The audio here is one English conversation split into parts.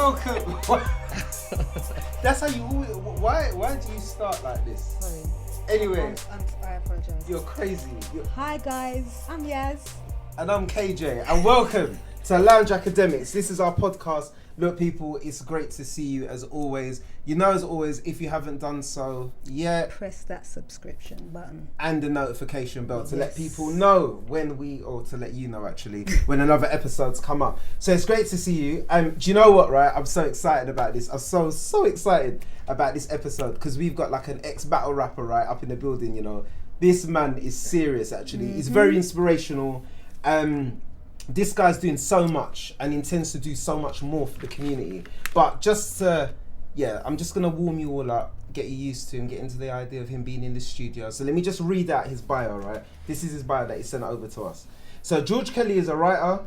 welcome. That's how you always. Why do you start like this? Sorry. Anyway, I apologize. you're crazy. Hi guys, I'm Yazz. And I'm KJ, and welcome to Lounge Academics. This is our podcast. Look, people, it's great to see you as always. You know, as always, if you haven't done so yet, Press that subscription button. and the notification bell to let people know to let you know actually, when another episode's come up. So it's great to see you. Do you know what, right? I'm so excited about this. I'm so excited about this episode because we've got like an ex-battle rapper, right, up in the building, you know. This man is serious, actually. He's very inspirational. This guy's doing so much and intends to do so much more for the community. But just I'm just gonna warm you all up, get you used to him, get into the idea of him being in the studio. So let me just read out his bio, right? This is his bio that he sent over to us. So George Kelly is a writer,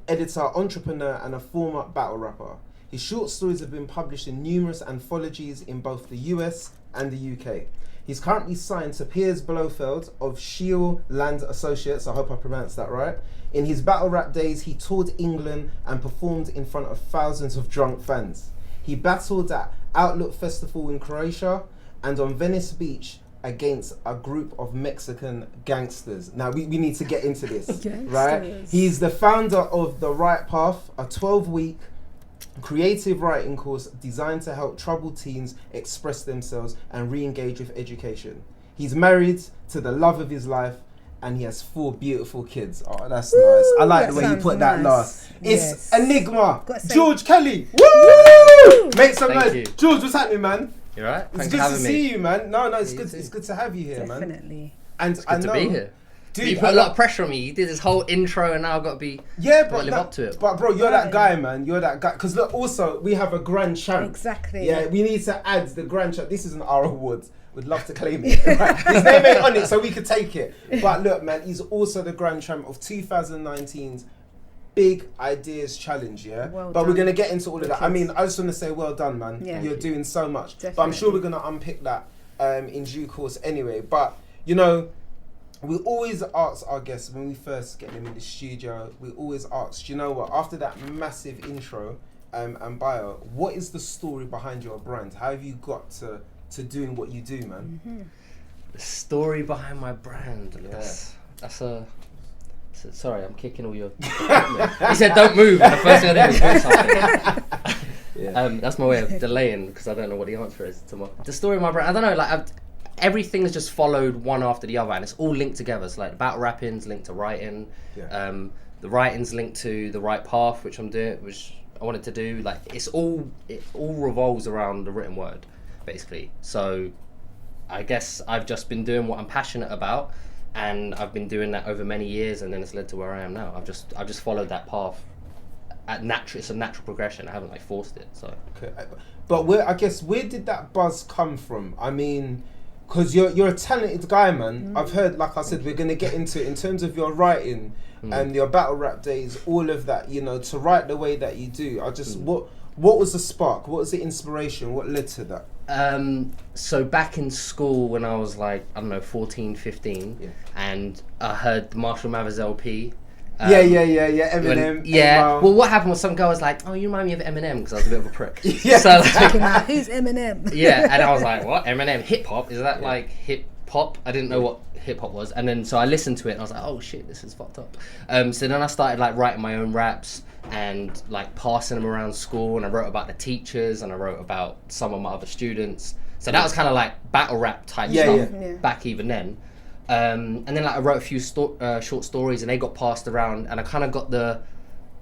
editor, entrepreneur, and a former battle rapper. His short stories have been published in numerous anthologies in both the US and the UK. He's currently signed to Piers Blofeld of Shield Land Associates, I hope I pronounced that right. In his battle rap days, he toured England and performed in front of thousands of drunk fans. He battled at Outlook Festival in Croatia and on Venice Beach against a group of Mexican gangsters. Now, we need to get into this, right? He's the founder of The Right Path, a 12-week creative writing course designed to help troubled teens express themselves and re-engage with education. He's married to the love of his life and he has 4 beautiful kids. Oh, that's nice. I like the way you put that last. It's Enigma, George Kelly. Woo! Make some noise. George, what's happening, man? You right? It's good to see you, man. No, it's good. It's good to have you here, man. Definitely. And it's good to be here. Dude, you put a lot of pressure on me. You did this whole intro and now I've got to be live up to it. But bro, you're that guy, man. You're that guy. Because look, also, we have a grand champ. Exactly. Yeah, we need to add the grand champ. This isn't our award. We'd love to claim it. Right? His name ain't on it, so we could take it. But look, man, he's also the grand champ of 2019's Big Ideas Challenge, yeah? Well but done. we're going to get into all of that. I mean, I just want to say well done, man. Yeah. You're doing so much. Definitely. But I'm sure we're going to unpick that in due course anyway. But, you know, we always ask our guests when we first get them in the studio, we always ask, do you know what, after that massive intro and bio, what is the story behind your brand? How have you got to doing what you do, man? Mm-hmm. The story behind my brand. Sorry, I'm kicking all your equipment. He said don't move and the first thing I did was do something. That's my way of delaying because I don't know what the answer is to the story of my brand. I don't know, like everything's just followed one after the other and it's all linked together. So like battle rapping's linked to writing, the writing's linked to the right path, which I'm doing, which I wanted to do. Like it all revolves around the written word, basically. So I guess I've just been doing what I'm passionate about, and I've been doing that over many years, and then it's led to where I am now. I've just followed that path. It's a natural progression. I haven't like forced it. So. Okay, but where did that buzz come from? I mean, because you're a talented guy, man. I've heard, like I said, we're gonna get into it in terms of your writing and your battle rap days, all of that. You know, to write the way that you do. What was the spark? What was the inspiration? What led to that? So back in school when I was like, I don't know, 14, 15, and I heard the Marshall Mathers LP. Eminem. Well, what happened was some girl was like, oh, you remind me of Eminem, because I was a bit of a prick. So like, who's Eminem? And I was like, what? Eminem? Hip hop? Is that like hip hop? I didn't know what hip hop was. And then so I listened to it and I was like, oh shit, this is fucked up. So then I started like writing my own raps and like passing them around school, and I wrote about the teachers and I wrote about some of my other students. So that was kind of like battle rap type stuff back even then. And then like I wrote a few short stories and they got passed around, and I kind of got the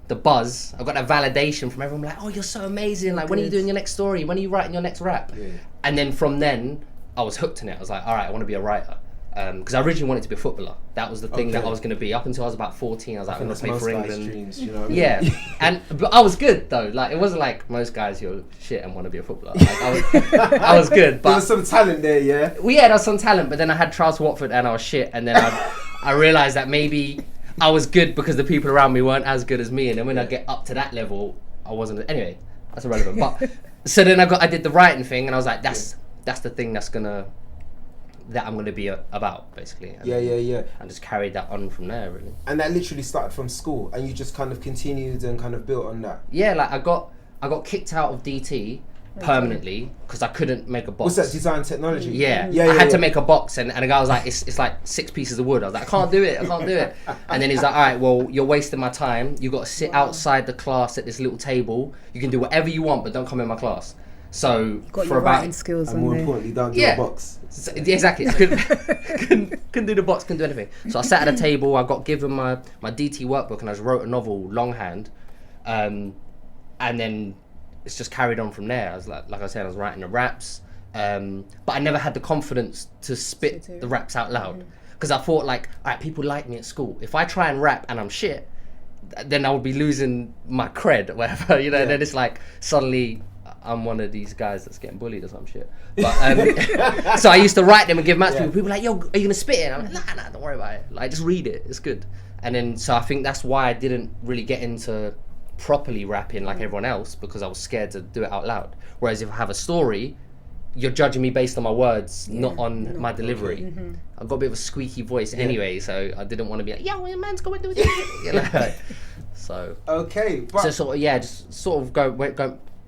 buzz. I got that validation from everyone, like, oh, you're so amazing, like when are you doing your next story, when are you writing your next rap? And then from then I was hooked in it. I was like, all right, I want to be a writer. Because I originally wanted to be a footballer. That was the thing that I was going to be. Up until I was about 14, I was like, I'm going to play for England. Dreams, you know what I mean? But I was good though. Like it wasn't like most guys, you're shit and want to be a footballer. Like, I was good. But there was some talent there, yeah. Well, yeah, there was some talent. But then I had trials for Watford and I was shit. And then I realised that maybe I was good because the people around me weren't as good as me. And then when I get up to that level, I wasn't. Anyway, that's irrelevant. But so then I did the writing thing, and I was like, that's the thing that I'm going to be about, basically. And and just carried that on from there, really. And that literally started from school, and you just kind of continued and kind of built on that. Yeah, like I I got kicked out of DT permanently because I couldn't make a box. What's that, design technology? Yeah, I had to make a box, and the guy was like, it's like 6 pieces of wood. I was like, I can't do it. And then he's like, all right, well, you're wasting my time. You got to sit outside the class at this little table. You can do whatever you want, but don't come in my class. So Got for your about writing skills And on more there. importantly, don't do a box. So, exactly. I couldn't do the box, couldn't do anything. So I sat at a table. I got given my DT workbook, and I just wrote a novel longhand, and then it's just carried on from there. I was like I said, I was writing the raps, but I never had the confidence to spit the raps out loud because I thought like, all right, people like me at school. If I try and rap and I'm shit, then I would be losing my cred or whatever, you know. And then it's like suddenly I'm one of these guys that's getting bullied or some shit. But so I used to write them and give them out to people. People were like, yo, are you gonna spit it? And I'm like, nah, don't worry about it. Like, just read it. It's good. And then so I think that's why I didn't really get into properly rapping like everyone else, because I was scared to do it out loud. Whereas if I have a story, you're judging me based on my words, not on my delivery. I've got a bit of a squeaky voice anyway, so I didn't want to be like, yo, your man's going to do this. You know? So Okay, but so sort of, yeah, just sort of go.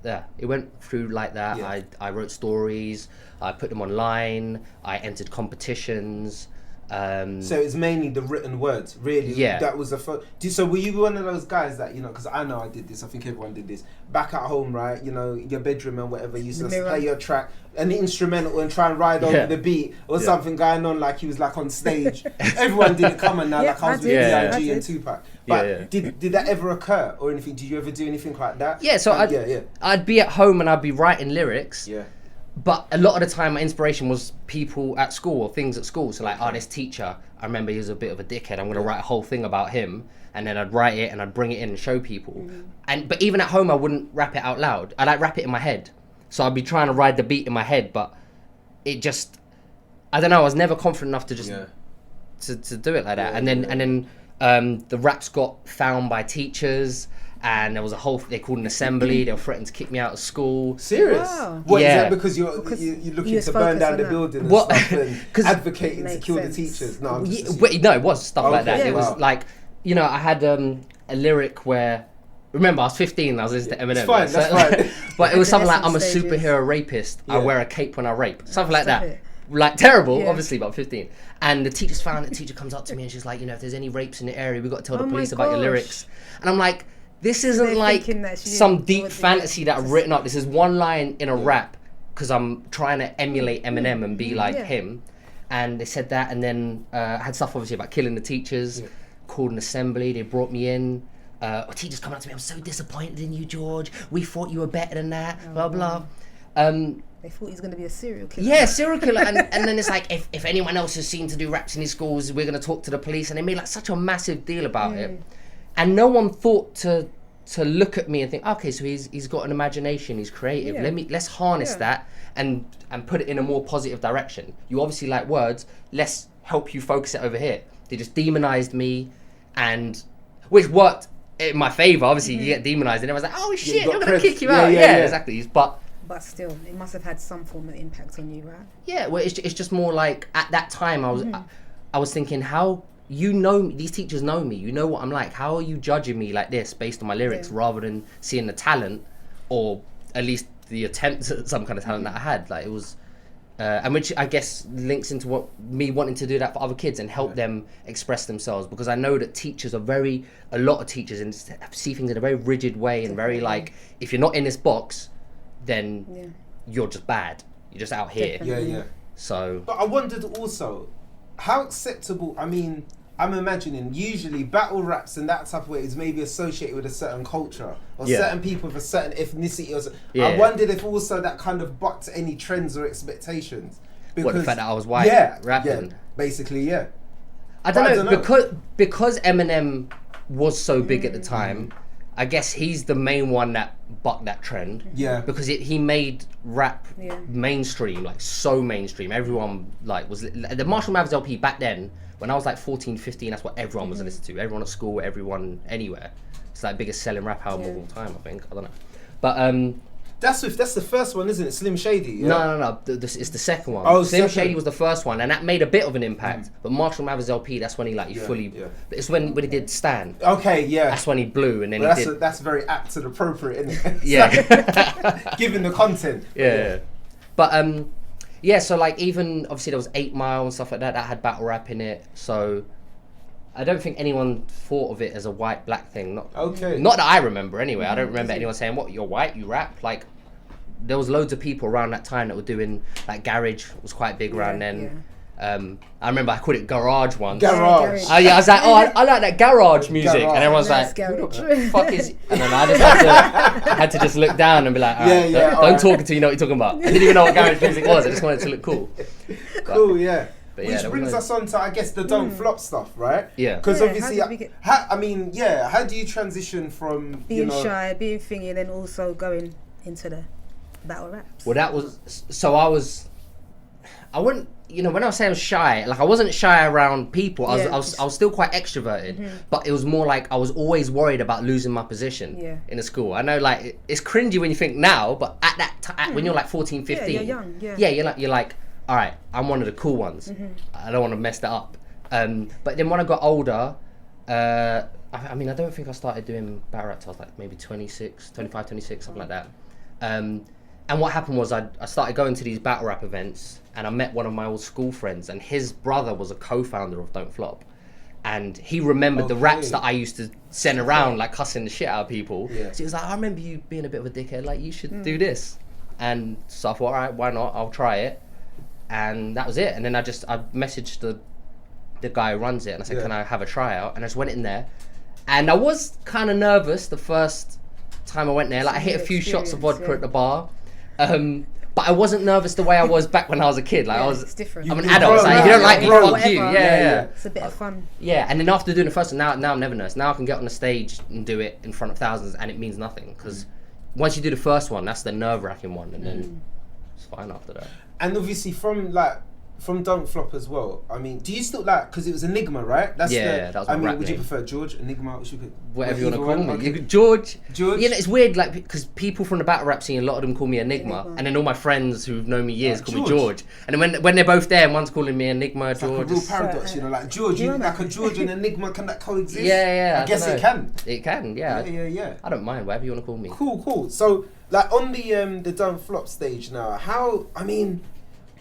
Yeah, it went through like that. Yeah. I wrote stories, I put them online, I entered competitions. so it's mainly the written words, really. Yeah. That was the first. So were you one of those guys that, you know, because I know I did this, I think everyone did this, back at home, right, you know, your bedroom and whatever, you used to play your track, an instrumental, and try and ride over the beat, or something going on like he was like on stage. Everyone did it common now, like I was with B.I.G. and Tupac. But did that ever occur or anything? Did you ever do anything like that? Yeah, so I'd be at home and I'd be writing lyrics. Yeah. But a lot of the time, my inspiration was people at school or things at school. So like, this teacher, I remember he was a bit of a dickhead. I'm going to write a whole thing about him. And then I'd write it and I'd bring it in and show people. But even at home, I wouldn't rap it out loud. I'd like rap it in my head. So I'd be trying to ride the beat in my head, but it just, I don't know, I was never confident enough to just, to do it like that. And then the raps got found by teachers. And there was a whole, they called an assembly, they were threatening to kick me out of school. Serious? Wow. What, is Yeah. that because you're looking to burn down the building and What? stuff and 'Cause- advocating to Makes kill the sense. teachers? No, I'm just assuming. Wait, no, it was stuff like that. Okay, It was wow. like, you know, I had a lyric where, remember, I was 15 and I was listening to Eminem. It's fine, that's fine. But it was something like, I'm a Adolescent stages. superhero rapist, I Yeah. wear a cape when I rape. Something like Stop that. it. Like, terrible, Yeah. obviously, but I'm 15. And the teacher's found it, the teacher comes up to me and she's like, you know, if there's any rapes in the area, we've got to tell the Oh my police about your gosh. lyrics. And I'm like, this isn't They're like thinking that she some didn't do deep what they fantasy did. that I've written up. This is one line in a rap because I'm trying to emulate Eminem and be like him. And they said that, and then I had stuff obviously about killing the teachers, called an assembly, they brought me in. Teachers coming up to me, I'm so disappointed in you, George. We thought you were better than that, blah, blah. They thought he was going to be a serial killer. Yeah, serial killer. And then it's like, if anyone else is seen to do raps in his schools, we're going to talk to the police. And they made like such a massive deal about it. And no one thought to look at me and think, okay, so he's got an imagination, he's creative. Yeah. Let's harness that and put it in a more positive direction. You obviously like words, let's help you focus it over here. They just demonized me, and which worked in my favor. Obviously, you get demonized, and everyone's like, oh shit, got they're gonna cred. kick you Yeah, out. yeah, Yeah, yeah. exactly. But But still, it must have had some form of impact on you, right? yeah, well, it's just more like at that time I was thinking, how you know me, these teachers know me, you know what I'm like. How are you judging me like this based on my lyrics rather than seeing the talent, or at least the attempt at some kind of talent that I had? Like, it was, and which I guess links into what me wanting to do that for other kids and help them express themselves, because I know that teachers are a lot of teachers and see things in a very rigid way and very like, if you're not in this box, then you're just bad. You're just out here. Yeah. So. But I wondered also, how acceptable, I mean, I'm imagining usually battle raps and that type of way is maybe associated with a certain culture or certain people with a certain ethnicity. Or I wondered if also that kind of bucked any trends or expectations. Because, What, the fact that I was white rapping? Yeah, basically, yeah. I don't know. Because Eminem was so big at the time, I guess he's the main one that bucked that trend. Yeah. Because he made rap mainstream, like so mainstream. Everyone like was the Marshall Mathers LP back then. When I was like 14, 15, that's what everyone was listening to. Everyone at school, everyone anywhere. It's like biggest selling rap album of all time, I think. I don't know. But That's the first one, isn't it? Slim Shady. Yeah? No. This is the second one. Oh, Slim second. Shady was the first one, and that made a bit of an impact. But Marshall Mathers LP, that's when he fully. Yeah. It's when he did Stan. Okay, yeah. That's when he blew, and then Well, he did. that's very apt and appropriate, isn't it? Yeah. Given the content. Yeah. But yeah. So like even obviously there was 8 Mile and stuff like that had battle rap in it. So I don't think anyone thought of it as a white black thing. Not that I remember anyway. I don't remember anyone saying, "What, you're white? You rap?" Like there was loads of people around that time that were doing like garage was quite big around then. I remember I called it garage once. Garage. Oh yeah, I was like, oh, I like that garage music, and everyone's like, Garage. who the fuck is? And then I just had to just look down and be like, all right, don't talk until you know what you're talking about. I didn't even know what garage music was. I just wanted it to look cool. Cool, yeah. But Which brings us on to, I guess, the don't flop stuff, right? Yeah. Because obviously, how how do you transition from being shy, being thingy, and then also going into the battle raps? Well, that was I wouldn't, when I was saying shy, like I wasn't shy around people. I was still quite extroverted, but it was more like I was always worried about losing my position in a school. I know, like it's cringy when you think now, but at that time, when you're like 14, 15, you're young, you're like, all right, I'm one of the cool ones. I don't want to mess that up. But then when I got older, I mean, I don't think I started doing battle rap till I was like maybe 25, 26, something like that. And what happened was I started going to these battle rap events, and I met one of my old school friends, and his brother was a co-founder of Don't Flop. And he remembered the raps that I used to send around, like cussing the shit out of people. Yeah. So he was like, I remember you being a bit of a dickhead, like you should do this. And so I thought, all right, why not? I'll try it. And that was it. And then I messaged the guy who runs it, and I said, can I have a tryout? And I just went in there. And I was kind of nervous the first time I went there. Like I hit a few shots of vodka at the bar. But I wasn't nervous the way I was back when I was a kid. Like it's different. I'm an adult. Like, if you don't like me, fuck you. Yeah. It's a bit of fun. Yeah, and then after doing the first one, now I'm never nervous. Now I can get on the stage and do it in front of thousands, and it means nothing. Because once you do the first one, that's the nerve-wracking one, and then it's fine after that. And obviously from Don't Flop as well. I mean, do you still because it was Enigma, right? That's that was my rap would name. you prefer George Enigma? Whatever you want to call me. Okay. George. George. Yeah, it's weird, like because people from the battle rap scene, a lot of them call me Enigma, and then all my friends who've known me years call me George. And then when they're both there, and one's calling me Enigma, it's George. Like a real paradox, like George, like a George and Enigma, can that coexist? Yeah. I guess it can. It can, yeah. Yeah. I don't mind whatever you want to call me. Cool. So like on the Don't Flop stage now,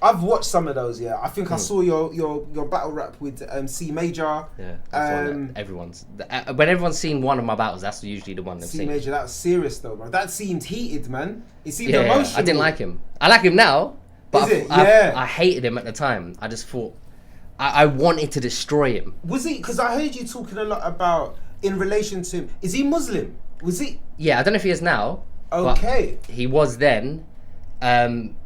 I've watched some of those. Yeah, I think I saw your battle rap with C Major. Yeah, that's one that when everyone's seen one of my battles, that's usually the one they've seen. C Major, that was serious though, bro. That seemed heated, man. It seemed emotional. I didn't like him. I like him now, but I hated him at the time. I just thought I wanted to destroy him. Was he? Because I heard you talking a lot about in relation to him. Is he Muslim? Was he? Yeah, I don't know if he is now. Okay. But he was then.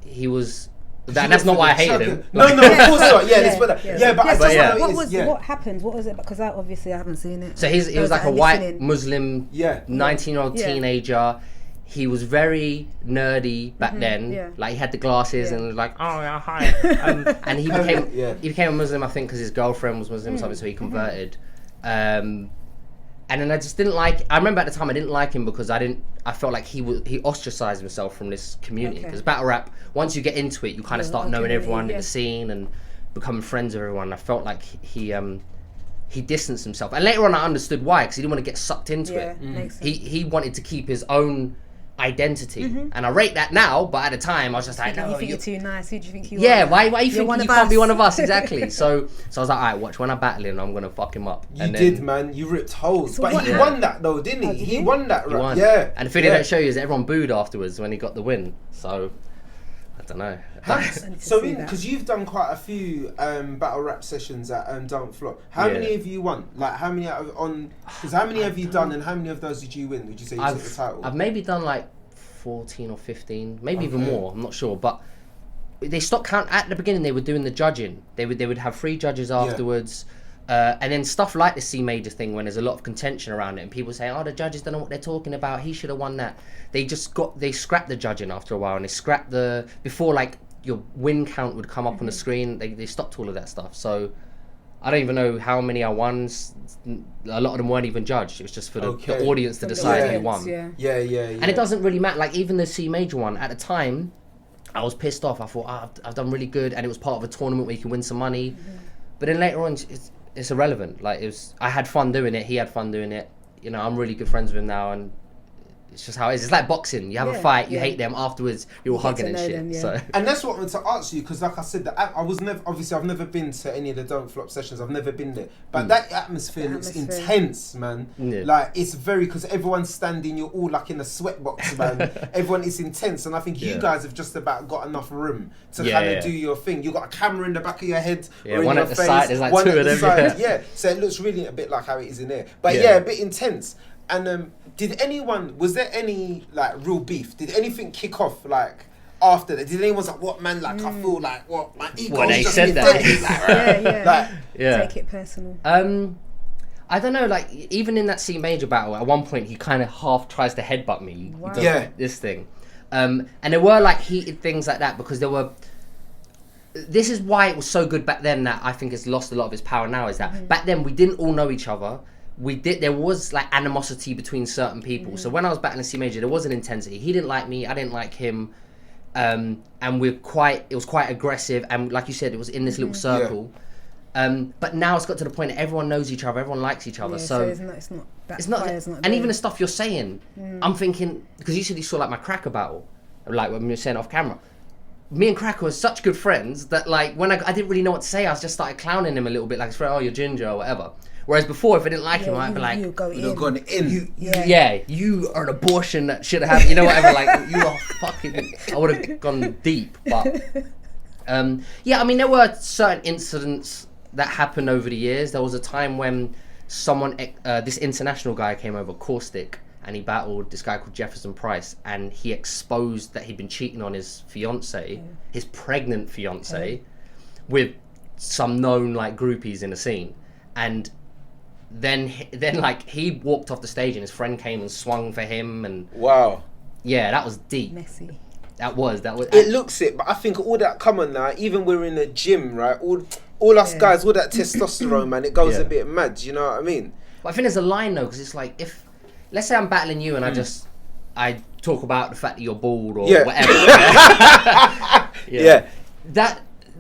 He was. That's not why I hated him. No, of course not. Yeah, let's put that. What happened? What was it? Because obviously I haven't seen it. So he was like a white Muslim, 19-year-old teenager. He was very nerdy back then. Like he had the glasses and was like, oh yeah, hi. And he became a Muslim, I think, because his girlfriend was Muslim or something, so he converted. And then I just didn't like. I remember at the time I didn't like him because I felt like he ostracized himself from this community. Because battle rap, once you get into it, you kind of start knowing everyone in the scene and becoming friends with everyone. I felt like he distanced himself, and later on I understood why, because he didn't want to get sucked into it. Makes sense. He wanted to keep his own identity, and I rate that now. But at the time I was just like, no, you think you're too nice. Who do you think you are? Yeah, why you think you can't be one of us? Exactly. So I was like, alright, watch, when I battle him, I'm gonna fuck him up. You did, man. You ripped holes. So but he won that though, didn't he? He won that, right? Yeah. And the thing they don't show you is that everyone booed afterwards when he got the win. So I don't know. So because you've done quite a few battle rap sessions at Don't Flop. How many have you won? Like how many how many have you done, and how many of those did you win? Would you say you took the title? I've maybe done like 14 or 15, maybe even more, I'm not sure, but they stopped count. At the beginning they were doing the judging, they would have 3 judges afterwards, and then stuff like the C Major thing, when there's a lot of contention around it and people say, oh, the judges don't know what they're talking about, he should have won that. They scrapped the judging after a while, and they scrapped before like your win count would come up on the screen, they stopped all of that stuff. So I don't even know how many I won. A lot of them weren't even judged. It was just for the audience to decide who won. Yeah. And it doesn't really matter. Like even the C major one at the time, I was pissed off. I thought I've done really good, and it was part of a tournament where you can win some money. But then later on, it's irrelevant. Like I had fun doing it. He had fun doing it. You know, I'm really good friends with him now, and it's just how it is. It's like boxing. You have a fight, you hate them. Afterwards, you're all hugging and shit. Them, So. And that's what I wanted to ask you, because like I said, I was never, obviously I've never been to any of the Don't Flop sessions. I've never been there, but that atmosphere looks intense, man. Yeah. Like it's very, because everyone's standing, you're all like in a sweatbox, man. Everyone is intense, and I think you guys have just about got enough room to kind of do your thing. You got a camera in the back of your head, or one in at your the face, side. There's like one two at of the them. side. Yeah, so it looks really a bit like how it is in there, but a bit intense. And did anyone, was there any like real beef? Did anything kick off like after that? Did anyone like, what man, like I feel like what my ego they just said that. Take it personal. I don't know, like even in that C major battle, at one point he kind of half tries to headbutt me. Wow. He does this thing, and there were like heated things like that because there were. This is why it was so good back then that I think it's lost a lot of its power now. Is that back then we didn't all know each other. There was like animosity between certain people. So when I was battling C major, there was an intensity. He didn't like me, I didn't like him, and it was quite aggressive. And like you said, it was in this little circle. But now it's got to the point that everyone knows each other, everyone likes each other. So it's not, and even the stuff you're saying, I'm thinking, because you said you saw like my Cracker battle, like when we were saying off camera. Me and Cracker were such good friends that like when I didn't really know what to say, I just started clowning him a little bit, like, oh, you're ginger or whatever. Whereas before, if I didn't like him, I'd be like, you've gone in. You are an abortion that should have happened. You know, whatever. Like, you are fucking. I would have gone deep, but I mean, there were certain incidents that happened over the years. There was a time when someone, this international guy came over, Caustic, and he battled this guy called Jefferson Price, and he exposed that he'd been cheating on his fiance, his pregnant fiance, with some known like groupies in the scene, and. Then like he walked off the stage and his friend came and swung for him and that was deep. Messy. That was it looks it, but I think all that come on now, even we're in the gym, right, all us guys, all that testosterone, man, it goes a bit mad, you know what I mean? But I think there's a line though, because it's like, if let's say I'm battling you and I talk about the fact that you're bald or whatever.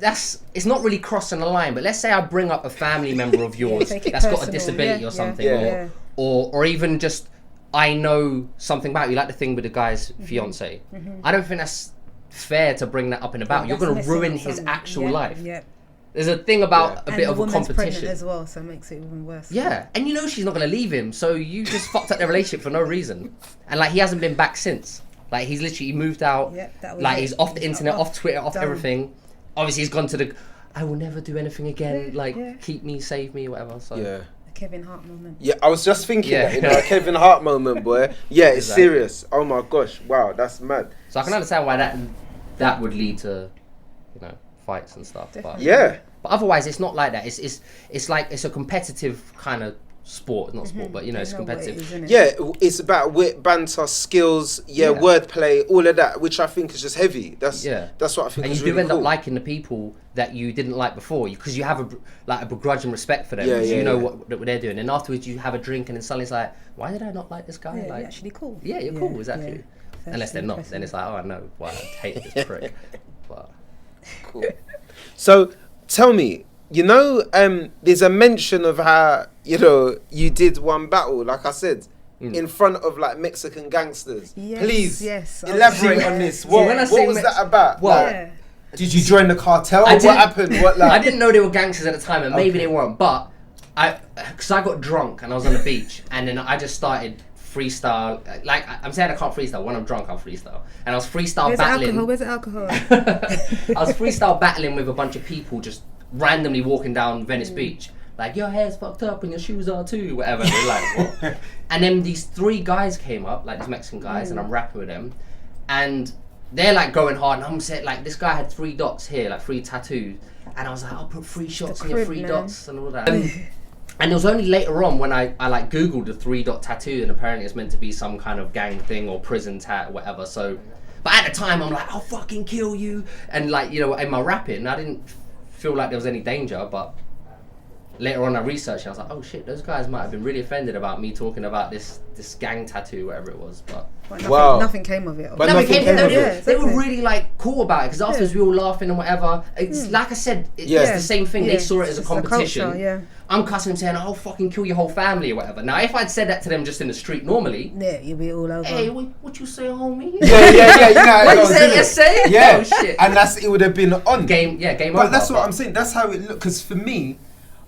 It's not really crossing the line, but let's say I bring up a family member of yours that's got a disability or something, or even just I know something about you, like the thing with the guy's fiance. I don't think that's fair to bring that up in a battle. You're going to ruin his actual life. There's a thing about a bit of a competition pregnant as well, so it makes it even worse. Yeah, and you know she's not going to leave him, so you just fucked up their relationship for no reason. And like he hasn't been back since. Like he's literally moved out. Like he's off the internet, off Twitter, off everything. Obviously, he's gone to the, I will never do anything again, keep me, save me, whatever. So a Kevin Hart moment. Yeah, I was just thinking that, you know, a Kevin Hart moment, boy. Yeah, it's serious. Oh my gosh, wow, that's mad. So I can understand why that would lead to, you know, fights and stuff. But otherwise, it's not like that. It's like, it's a competitive kind of sport, not sport, but you know, it's competitive. It's about wit, banter, skills, wordplay, all of that, which I think is just heavy. That's what I think. And is you do really end cool. up liking the people that you didn't like before, because you have a begrudging respect for them. You know what they're doing, and afterwards you have a drink, and then suddenly it's like, why did I not like this guy? Like, you're actually cool. Yeah, you're cool, exactly. Unless they're not, then it's like, oh, I know why I hate this prick. But cool. So tell me. You know, there's a mention of how, you know, you did one battle, like I said, in front of like Mexican gangsters. Please elaborate on this. What was that about? Did you join the cartel? What happened? I didn't know they were gangsters at the time, and maybe they weren't. But because I got drunk and I was on the beach, and then I just started freestyle. Like I'm saying, I can't freestyle. When I'm drunk, I'll freestyle. And I was freestyle battling. Where's the alcohol? I was freestyle battling with a bunch of people just randomly walking down Venice Beach, like your hair's fucked up and your shoes are too, whatever. And they're like, what? And then these three guys came up, like these Mexican guys, and I'm rapping with them, and they're like going hard, and I'm saying like, this guy had 3 dots here, like 3 tattoos, and I was like, I'll put 3 shots on your 3 dots and all that. And it was only later on when I like googled the 3 dot tattoo, and apparently it's meant to be some kind of gang thing or prison tat or whatever. So, but at the time I'm like, I'll fucking kill you, and like, you know, in my rapping I didn't feel like there was any danger, but later on I researched and I was like, oh shit, those guys might have been really offended about me talking about this gang tattoo, whatever it was. But nothing came of it. But nothing came of it. Yeah, They were really like cool about it because afterwards we were all laughing and whatever. It's like I said, it's the same thing. They saw it as a competition. Culture, I'm cussing them saying, "I'll fucking kill your whole family" or whatever. Now, if I'd said that to them just in the street normally, you'd be all over. hey, what you say, homie? Yeah. You know how What it you goes, say? innit? You say? Yeah, Oh shit. and it would have been on Game But over. that's what I'm saying. That's how it looked. Because for me,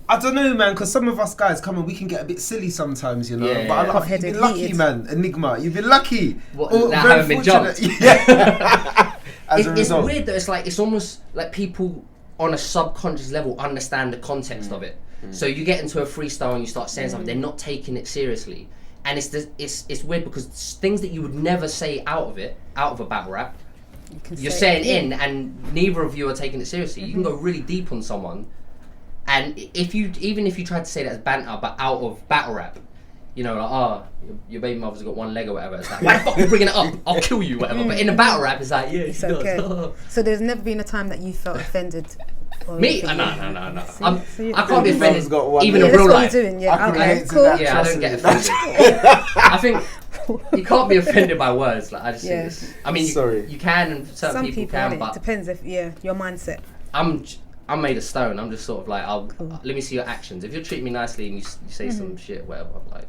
I don't know, man. Because some of us guys come and we can get a bit silly sometimes, you know. Yeah, but yeah. you've been lucky, man. Enigma, you've been lucky. What, Or that very haven't been fortunate. jumped? Yeah. As a It's result. weird that it's almost like people on a subconscious level understand the context of it. So you get into a freestyle and you start saying something, they're not taking it seriously, and it's weird because things that you would never say out of a battle rap, you're saying in, and neither of you are taking it seriously. You can go really deep on someone, and even if you tried to say that as banter, but out of battle rap, you know, like, your baby mother's got one leg or whatever. It's like, why the fuck are you bringing it up? I'll kill you, whatever. But in a battle rap, it's like, yeah, It's okay. So there's never been a time that you felt offended. Me? anything? No. See, I can't be Baby mother's offended, got one even leg. in real that's life. what you're doing. Yeah, I can okay, relate to cool. that. Yeah, I don't get Trust offended. I think you can't be offended by words. Like I just think this. I mean, Sorry. you can, and certain Some people can, it but depends if your mindset. I'm made of stone. I'm just sort of like, let me see your actions. If you treat me nicely and you say some shit, whatever, I'm like,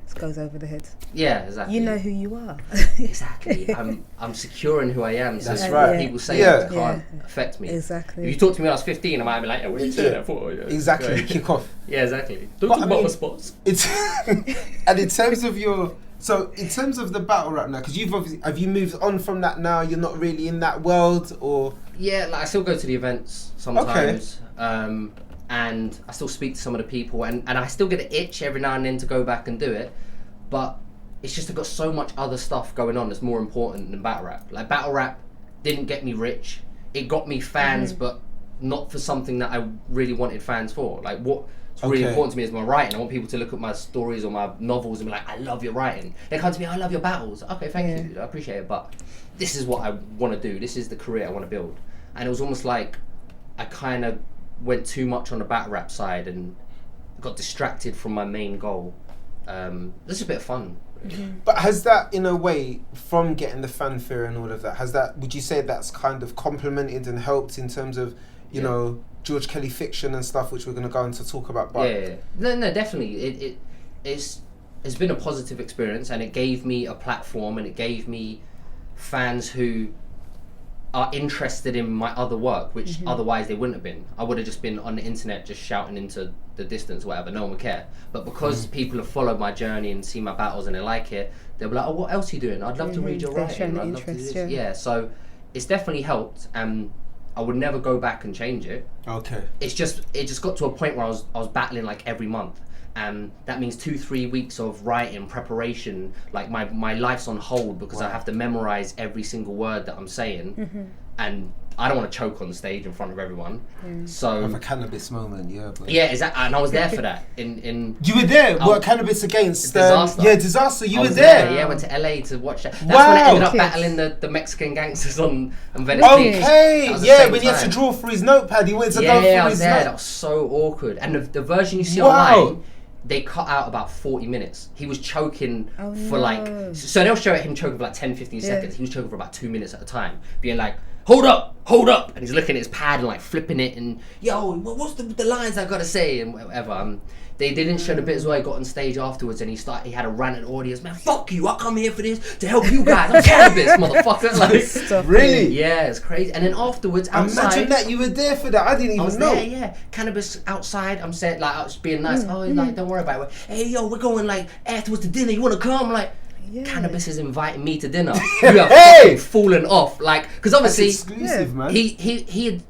This goes over the head. yeah, exactly. You know who you are. Exactly. I'm secure in who I am. So That's right. People say Yeah. it can't affect me. Exactly. If you talk to me when I was 15, I might be like, yeah, what are you saying that for? Yeah. Exactly. Okay. Kick off. Yeah, exactly. Don't But talk I about mean- my spots. It's and in terms of the battle rap now, because have you moved on from that now? You're not really in that world, or Yeah, like I still go to the events sometimes, and I still speak to some of the people, and I still get an itch every now and then to go back and do it, but it's just I've got so much other stuff going on that's more important than battle rap. Like battle rap didn't get me rich; it got me fans, but not for something that I really wanted fans for. Like what's really important to me is my writing. I want people to look at my stories or my novels and be like, I love your writing. They come to me, I love your battles. Okay, thank you, I appreciate it, but this is what I want to do. This is the career I want to build. And it was almost like I kind of went too much on the battle rap side and got distracted from my main goal. This is a bit of fun. But has that, in a way, from getting the fanfare and all of that, would you say that's kind of complemented and helped in terms of, you know, George Kelly fiction and stuff, which we're going to go on to talk about? But Yeah. No, definitely. It's been a positive experience, and it gave me a platform, and it gave me fans who are interested in my other work, which otherwise they wouldn't have been. I would have just been on the internet just shouting into the distance, whatever, no one would care. But because people have followed my journey and seen my battles and they like it, they'll be like, oh, what else are you doing? I'd love to read your They're writing. showing I'd love to do interest, this. yeah. Yeah, so it's definitely helped, and I would never go back and change it. okay. It just got to a point where I was battling like every month, and that means 2-3 weeks of writing preparation. Like my life's on hold because I have to memorize every single word that I'm saying, and I don't want to choke on stage in front of everyone. So Of a Canibus moment, but yeah, exactly, and I was there for that. In you were there. What Canibus against? Disaster. Disaster. You I were was there. Yeah, I went to LA to watch that. That's Wow. when I ended up Kids. battling the Mexican gangsters on Venice Beach. Okay. That was the Yeah, same when he had to time. draw for his notepad, he went to Yeah, go I for was his there. That note. was so awkward. And the version you see Wow. online, they cut out about 40 minutes. He was choking for like... So they'll show him choking for like 10, 15 seconds. He was choking for about 2 minutes at a time. Being like, hold up. And he's looking at his pad and like flipping it and, yo, what's the lines I gotta say? And whatever. They didn't show the bits where he got on stage afterwards and he had a rant at the audience. Man, fuck you. I come here for this to help you guys. I'm Canibus, motherfucker. Like, Really? yeah, it's crazy. And then afterwards, outside... Imagine that you were there for that. I didn't I even was know. there, yeah. Canibus outside. I'm saying, like, I was being nice. Oh, he's like, don't worry about it. Hey, yo, we're going like afterwards to dinner. You want to come? I'm like, Canibus is inviting me to dinner. You have fucking fallen off, like, because That's obviously exclusive, man. he had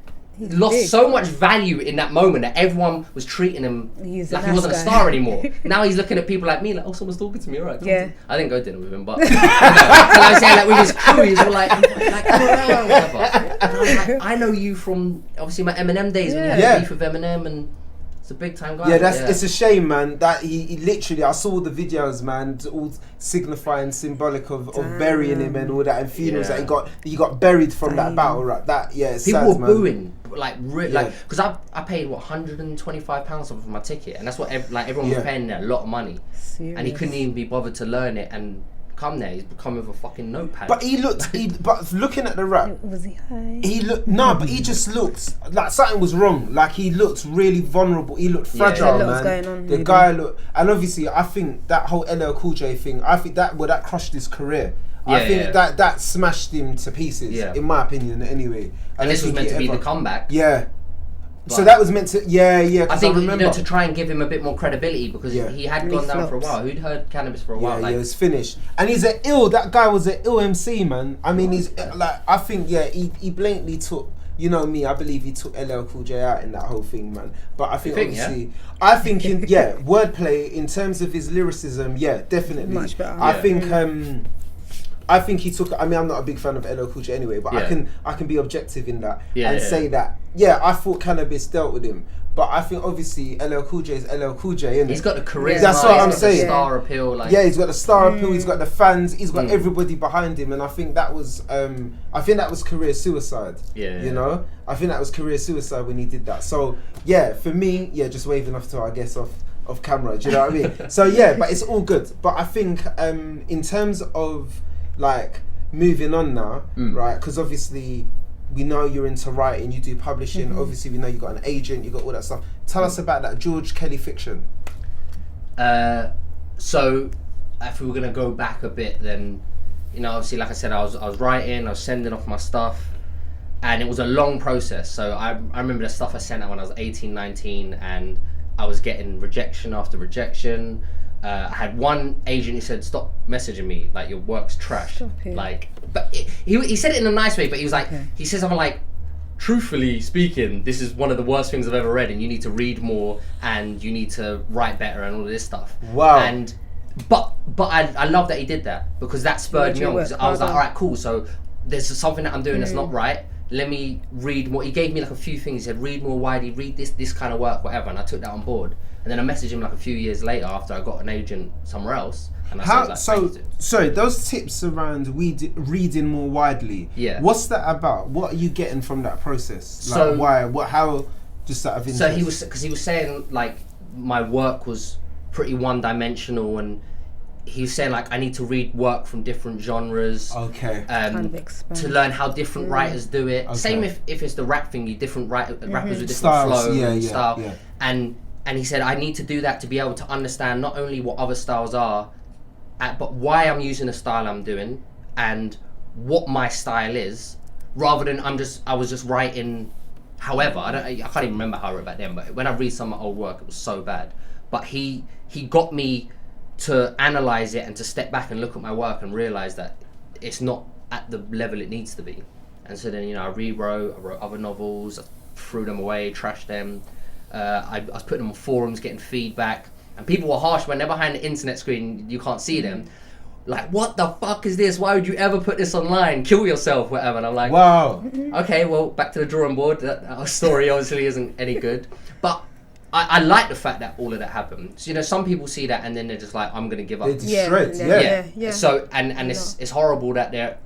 lost so much value in that moment that everyone was treating him He's a like he nice wasn't a guy. star anymore. Now he's looking at people like me, like, oh, someone's talking to me. All right, come Yeah. to-" I didn't go dinner with him, but you know, I was saying like with his crew, he's all like come around, whatever. And I was like, I know you from obviously my Eminem days when you had Yeah. beef with Eminem, and It's a big time guy. Yeah, it's a shame, man. That he literally, I saw the videos, man, all signifying symbolic of burying him and all that, and funerals that he got buried from that battle rap. That it's people sad, were man. booing, like because I paid what £125 for my ticket, and that's what everyone was paying there, a lot of money. Serious. And he couldn't even be bothered to learn it and come there. He's come with a fucking notepad. But but looking at the rap, Was he high? but he just looked like something was wrong. Like he looked really vulnerable. He looked fragile, There's a lot man. going on, The maybe. guy looked, and obviously I think that whole LL Cool J thing, I think that crushed his career. I think that smashed him to pieces, in my opinion, anyway. and this was meant to be the comeback. Yeah. But So that was meant to, I think remember to try and give him a bit more credibility, because he had gone down for a while. Who'd heard Canibus for a while? it was finished. And that guy was an ill MC, man. I mean, he's like, I think, he blatantly took, you know me, I believe he took LL Cool J out in that whole thing, man. But I think, obviously, I think, wordplay, in terms of his lyricism, definitely. Much better. I think he took. I mean, I'm not a big fan of LL Cool J anyway, but I can be objective in that and say that. Yeah, I thought Canibus dealt with him, but I think obviously LL Cool J is LL Cool J, isn't He's got the charisma. That's what I'm saying. The star appeal, he's got the star appeal. He's got the fans. He's got everybody behind him, and I think that was. I think that was career suicide. You know, I think that was career suicide when he did that. So for me, just waving off to her, I guess off camera. Do you know what I mean? So but it's all good. But I think in terms of like moving on now, right? Because obviously we know you're into writing, you do publishing. Obviously we know you got an agent, you got all that stuff. Tell us about that George Kelly fiction. So if we were gonna go back a bit, then obviously, like I said, I was writing, I was sending off my stuff, and it was a long process. So I remember the stuff I sent out when I was 18, 19, and I was getting rejection after rejection. I had one agent who said, "Stop messaging me, like your work's trash." Like, but he said it in a nice way, but he was like, he said something like, "Truthfully speaking, this is one of the worst things I've ever read, and you need to read more, and you need to write better, and all of this stuff." Wow. And but I love that he did that, because that spurred me on. Because I was like, all right, cool. So there's something that I'm doing that's not right. Let me read more. He gave me like a few things. He said, read more widely, read this kind of work, whatever. And I took that on board. And then I messaged him like a few years later after I got an agent somewhere else. And I said, sorry, those tips around reading more widely. Yeah. What's that about? What are you getting from that process? Like, So why? What? How? Just out of interest. So he was saying like my work was pretty one-dimensional, and he was saying like I need to read work from different genres. Okay. To learn how different writers do it. Okay. Same if it's the rap thing, different rappers with different styles, flow, style. Yeah. And he said I need to do that to be able to understand not only what other styles are, but why I'm using the style I'm doing and what my style is, rather than I was just writing. However, I can't even remember how I wrote back then. But when I read some of my old work, it was so bad. But he got me to analyze it and to step back and look at my work and realize that it's not at the level it needs to be. And so then I wrote other novels, I threw them away, trashed them. I was putting them on forums, getting feedback, and people were harsh when they're behind the internet screen. You can't see them. Like, what the fuck is this? Why would you ever put this online? Kill yourself, whatever. And I'm like, wow. Okay, well, back to the drawing board. That story obviously isn't any good. But I like the fact that all of that happened. So, some people see that and then they're just like, I'm going to give up. They're straight, yeah. So, and it's horrible that there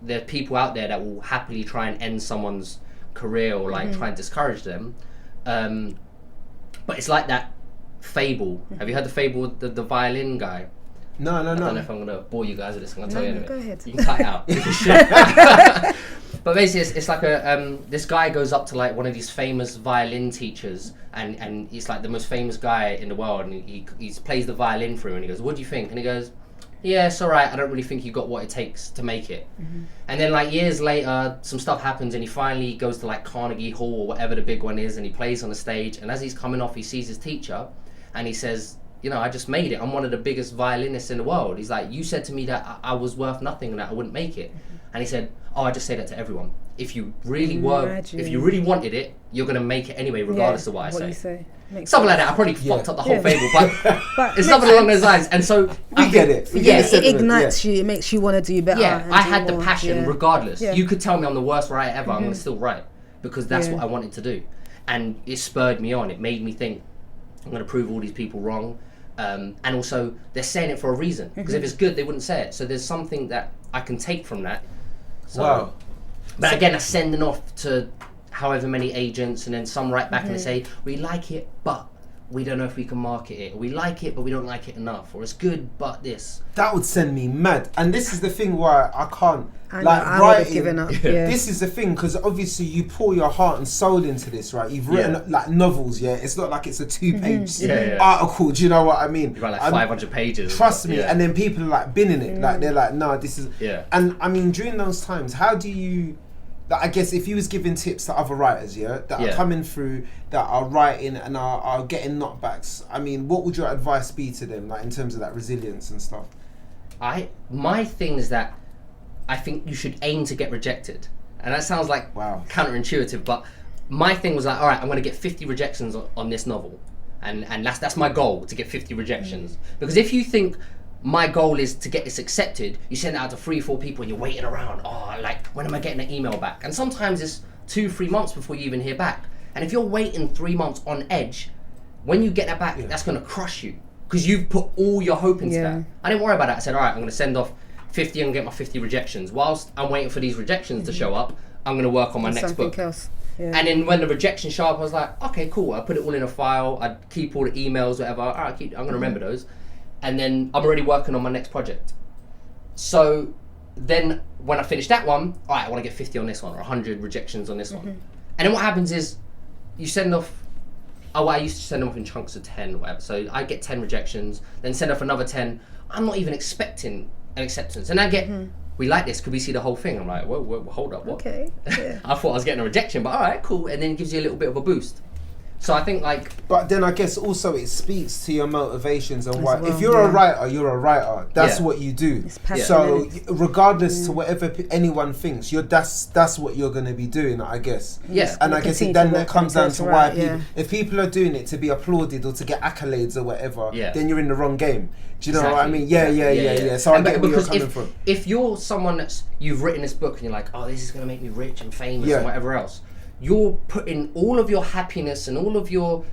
are people out there that will happily try and end someone's career or like try and discourage them. But it's like that fable. Have you heard the fable with the violin guy? No. I don't know if I'm going to bore you guys with this. I'm going to tell you anyway. Go ahead. You can cut it out. But basically, it's like this guy goes up to like one of these famous violin teachers, and he's like the most famous guy in the world, and he plays the violin for him, and he goes, "What do you think?" And he goes, "Yeah, it's alright. I don't really think you got what it takes to make it." And then like years later, some stuff happens, and he finally goes to like Carnegie Hall or whatever the big one is, and he plays on the stage. And as he's coming off, he sees his teacher, and he says, I just made it. I'm one of the biggest violinists in the world. He's like, you said to me that I was worth nothing and that I wouldn't make it. And he said, oh, I just say that to everyone. If you really wanted it, you're going to make it anyway, regardless of what I say. Something like that. I probably fucked up the whole fable, but it's something along those lines. And so we get it. It ignites you. It makes you want to do better. Yeah, I had the passion regardless. You could tell me I'm the worst writer ever. I'm going to still write because that's what I wanted to do. And it spurred me on. It made me think, I'm going to prove all these people wrong. And also, they're saying it for a reason. Because if it's good, they wouldn't say it. So there's something that I can take from that. So, Wow. But again, that's sending off to however many agents, and then some write back and they say, we like it, but we don't know if we can market it. We like it, but we don't like it enough. Or it's good, but this. That would send me mad. And this is the thing why I can't. I Like, would have writing, given up. Yeah. this is the thing, because obviously you pour your heart and soul into this, right? You've written like novels, yeah? It's not like it's a 2-page article, do you know what I mean? You write like 500 pages. Trust me, and then people are like binning it. Like, they're like, no, this is... Yeah. And I mean, during those times, how do you... Like, I guess if you was giving tips to other writers, that are coming through, that are writing and are getting knockbacks, I mean, what would your advice be to them, like in terms of that resilience and stuff? My thing is that I think you should aim to get rejected. And that sounds like counterintuitive, but my thing was like, all right, I'm going to get 50 rejections on this novel. And that's my goal, to get 50 rejections. Because if you think my goal is to get this accepted, you send it out to 3-4 people and you're waiting around. Oh, like, when am I getting an email back? And sometimes it's 2-3 months before you even hear back. And if you're waiting 3 months on edge, when you get that back, that's going to crush you. Because you've put all your hope into that. I didn't worry about that. I said, all right, I'm going to send off 50 and get my 50 rejections. Whilst I'm waiting for these rejections to show up, I'm going to work on my next book. Else. Yeah. And then when the rejections show up, I was like, okay, cool. I put it all in a file. I'd keep all the emails, whatever. All right, I'm going to remember those. And then I'm already working on my next project. So then when I finish that one, all right, I want to get 50 on this one or 100 rejections on this one. And then what happens is you send off, I used to send them off in chunks of 10 or whatever. So I get 10 rejections, then send off another 10. I'm not even expecting an acceptance. And I get, we like this, could we see the whole thing? I'm like, whoa, hold up, what? Okay. Yeah. I thought I was getting a rejection, but all right, cool. And then it gives you a little bit of a boost. So I think like... But then I guess also it speaks to your motivations and why. well, If you're a writer, you're a writer. That's what you do. It's passion, so isn't it? regardless to whatever anyone thinks, that's what you're going to be doing, I guess. Yeah. And I guess then that comes down to why people... If people are doing it to be applauded or to get accolades or whatever, then you're in the wrong game. Do you know what I mean? Yeah. So I get where you're coming from. If you're someone you've written this book and you're like, oh, this is going to make me rich and famous and whatever else, you're putting all of your happiness and all of your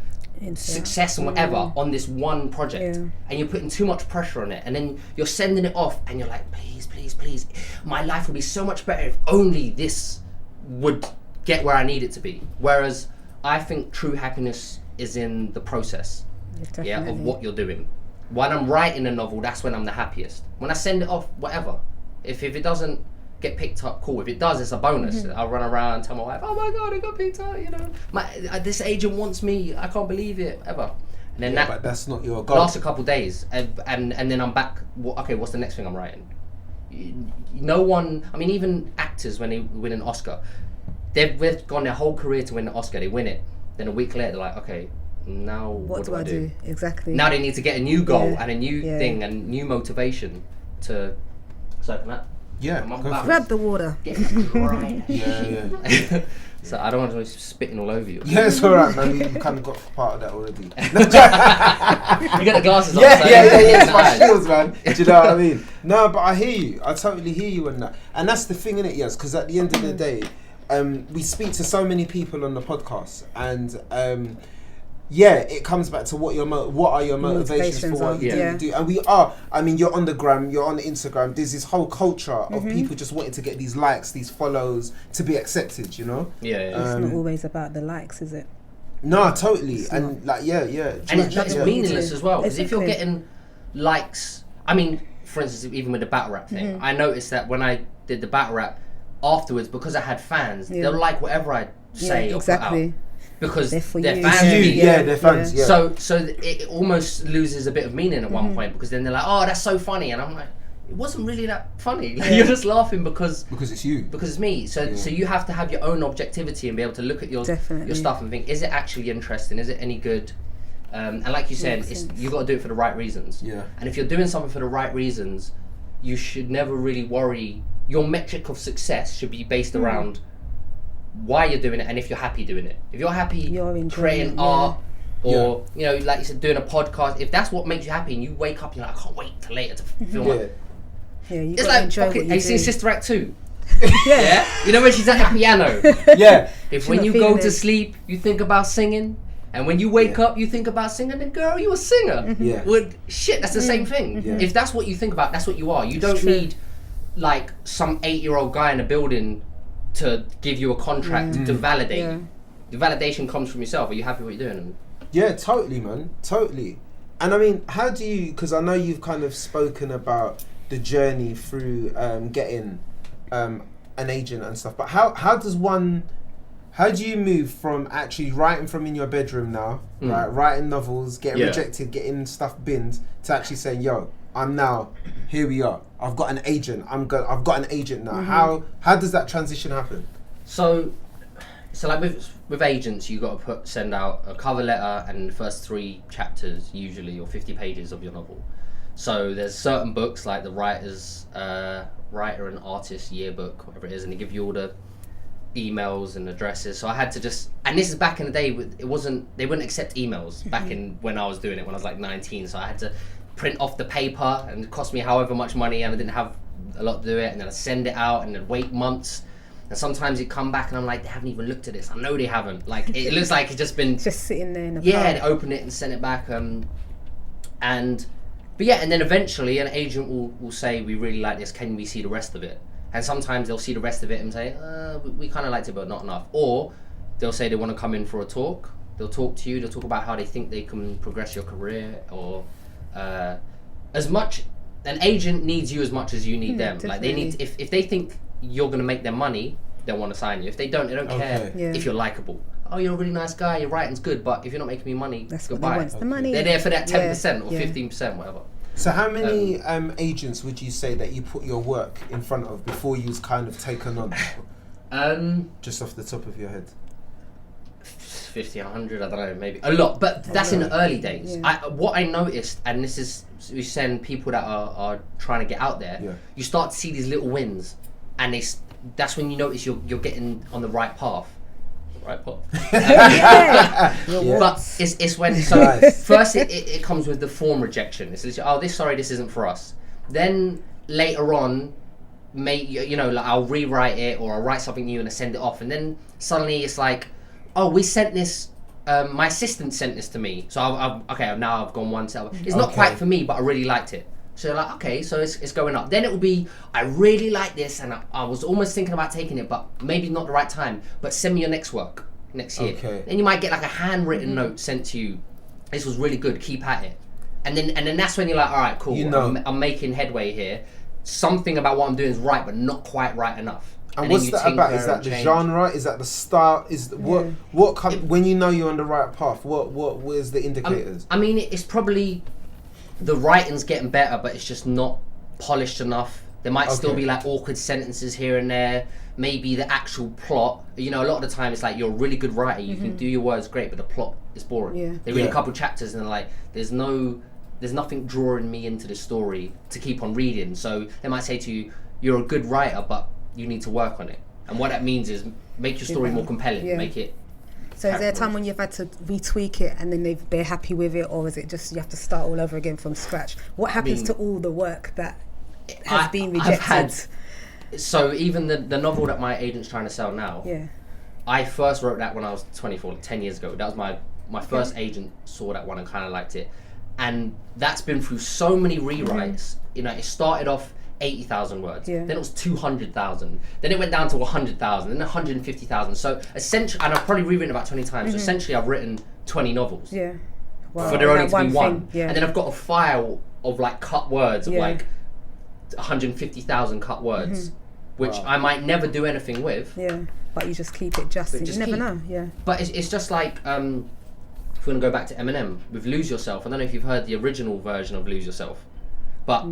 success and whatever on this one project, and you're putting too much pressure on it, and then you're sending it off and you're like, please, my life would be so much better if only this would get where I need it to be. Whereas I think true happiness is in the process of what you're doing. When I'm writing a novel, that's when I'm the happiest. When I send it off, whatever, if it doesn't get picked up, cool. If it does, it's a bonus. I'll run around and tell my wife, oh my god, it got picked up, you know. This agent wants me, I can't believe it, ever. And then but that's not your goal. Lasts a couple days, and then I'm back, okay, what's the next thing I'm writing? No one, I mean, even actors, when they win an Oscar, they've gone their whole career to win the Oscar, they win it, then a week later they're like, okay, now what do I do? Exactly. Now they need to get a new goal and a new thing and new motivation to... So can that? Yeah, grab the water. Yeah. So I don't want to be spitting all over you. Yeah, it's alright, man. You kind of got part of that already. You got the glasses on. Yeah. It's my shields, man. Do you know what I mean? No, but I hear you. I totally hear you in that. And that's the thing, innit, Yazz? Because at the end of the day, we speak to so many people on the podcast, and it comes back to what are your motivations for what you do. And we are, I mean, you're on the gram, you're on the Instagram, there's this whole culture of people just wanting to get these likes, these follows, to be accepted, you know? It's not always about the likes, is it? No, totally. And like, And it's meaningless as well, because if you're getting likes, I mean, for instance, even with the battle rap thing, I noticed that when I did the battle rap, afterwards, because I had fans, they'll like whatever I say or put out. Because they're fans of me. They're fans. Yeah. So it almost loses a bit of meaning at one point, because then they're like, oh, that's so funny, and I'm like, it wasn't really that funny. Like, you're just laughing because it's you. Because it's me. So you have to have your own objectivity and be able to look at your stuff and think, is it actually interesting? Is it any good? And like you said, you got to do it for the right reasons. Yeah. And if you're doing something for the right reasons, you should never really worry. Your metric of success should be based around why you're doing it and if you're happy doing it. If you're happy creating art or you know, like you said, doing a podcast, if that's what makes you happy and you wake up and you're like, I can't wait till later to film it. Yeah, you it's gotta like enjoy what you you seen do. Sister Act 2? You know when she's at the piano? If when you go to sleep you think about singing, And when you wake up, you think about singing, then girl, you a singer. Yeah. Well, shit, that's the same thing. Yeah. If that's what you think about, that's what you are. You don't need like some 8-year-old guy in a building to give you a contract to validate you. The validation comes from yourself. Are you happy with what you're doing? Yeah, totally, man. Totally. And I mean, how do you, because I know you've kind of spoken about the journey through getting an agent and stuff, but how do you move from actually writing from in your bedroom now, right, writing novels, getting rejected, getting stuff binned, to actually saying, yo, I'm now, here we are, I've got an agent, I've got an agent now. How does that transition happen? So like with agents, you got to send out a cover letter and the first 3 chapters usually, or 50 pages of your novel. So there's certain books like the writer and artist yearbook, whatever it is, and they give you all the emails and addresses. So I had to just, and this is back in the day, they wouldn't accept emails back in when I was doing it when I was like 19. So I had to print off the paper, and it cost me however much money, and I didn't have a lot to do it, and then I send it out and then wait months. And sometimes it come back and I'm like, they haven't even looked at this. I know they haven't. Like, it looks like it's just been just sitting there in the they open it and send it back. But yeah, and then eventually an agent will say, we really like this, can we see the rest of it? And sometimes they'll see the rest of it and say, we kind of liked it, but not enough. Or they'll say they want to come in for a talk. They'll talk to you. They'll talk about how they think they can progress your career, or as much. An agent needs you as much as you need them. Definitely. Like, they need if they think you're gonna make them money, they'll want to sign you. If they don't care if you're likable. Oh, you're a really nice guy, your writing's good, but if you're not making me money, that's goodbye. what they want, the money. They're there for that 10% or 15%, whatever. So how many agents would you say that you put your work in front of before you was kind of taken on? Just off the top of your head. 50, 100, I don't know, maybe. A lot, but that's in the early days. What I noticed, and this is, we send people that are trying to get out there, you start to see these little wins, and that's when you notice you're getting on the right path. But it's when, so first it comes with the form rejection. It's literally, this isn't for us. Then later on, like I'll rewrite it, or I'll write something new and I send it off, and then suddenly it's like, we sent this, my assistant sent this to me, so now I've gone one step. It's not quite for me, but I really liked it. So like, okay, so it's going up. Then it will be, I really like this, and I was almost thinking about taking it, but maybe not the right time. But send me your next work next year. Okay. Then you might get like a handwritten note sent to you. This was really good. Keep at it. And then that's when you're like, all right, cool. I'm making headway here. Something about what I'm doing is right, but not quite right enough. And what's that about? Is that the genre? Is that the style? When you know you're on the right path? What is the indicators? I mean, it's probably. The writing's getting better, but it's just not polished enough. There might still be like awkward sentences here and there. Maybe the actual plot, a lot of the time it's like, you're a really good writer, you can do your words great, but the plot is boring. They read a couple chapters and they're like, there's nothing drawing me into the story to keep on reading. So they might say to you, you're a good writer, but you need to work on it. And what that means is make your story more compelling, make it. So is there a time when you've had to retweak it and then they're happy with it, or is it just you have to start all over again from scratch? What happens to all the work that has been rejected? So even the novel that my agent's trying to sell now, I first wrote that when I was 24, 10 years ago. That was my first agent saw that one and kind of liked it. And that's been through so many rewrites. It started off 80,000 words. Then it was 200,000. Then it went down to 100,000. Then 150,000. So essentially, and I've probably rewritten about 20 times. So essentially, I've written 20 novels. For there only to be one. And then I've got a file of like cut words of like 150,000 cut words, which I might never do anything with. But you just keep it just. You never know. But it's just like if we're gonna go back to Eminem with "Lose Yourself." I don't know if you've heard the original version of "Lose Yourself." But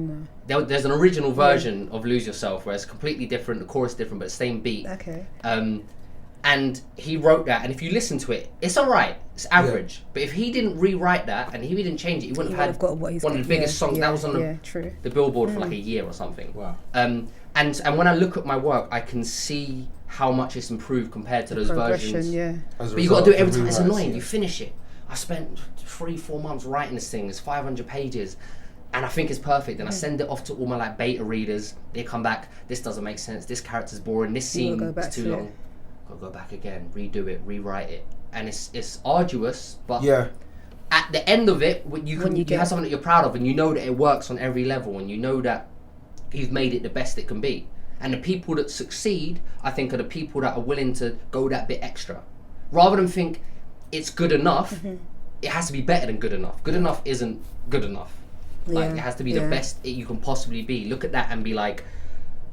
there's an original version of Lose Yourself where it's completely different, the chorus different, but same beat. And he wrote that, and if you listen to it, it's alright, it's average. But if he didn't rewrite that, and he didn't change it, he wouldn't have had one of the biggest songs. That was on the Billboard for like a year or something. Wow. And when I look at my work, I can see how much it's improved compared to those versions. But you got to do it every time, it's annoying, you finish it. I spent 3-4 months writing this thing, it's 500 pages. And I think it's perfect. And I send it off to all my like beta readers. They come back. This doesn't make sense. This character's boring. This scene is too long. Gotta go back again. Redo it. Rewrite it. and it's arduous, but Yeah. at the end of it, you get have something that you're proud of, and you know that it works on every level, and you know that you've made it the best it can be. And the people that succeed, I think, are the people that are willing to go that bit extra, rather than think it's good enough. It has to be better than good enough. Good enough isn't good enough. Like, it has to be the best you can possibly be. Look at that and be like,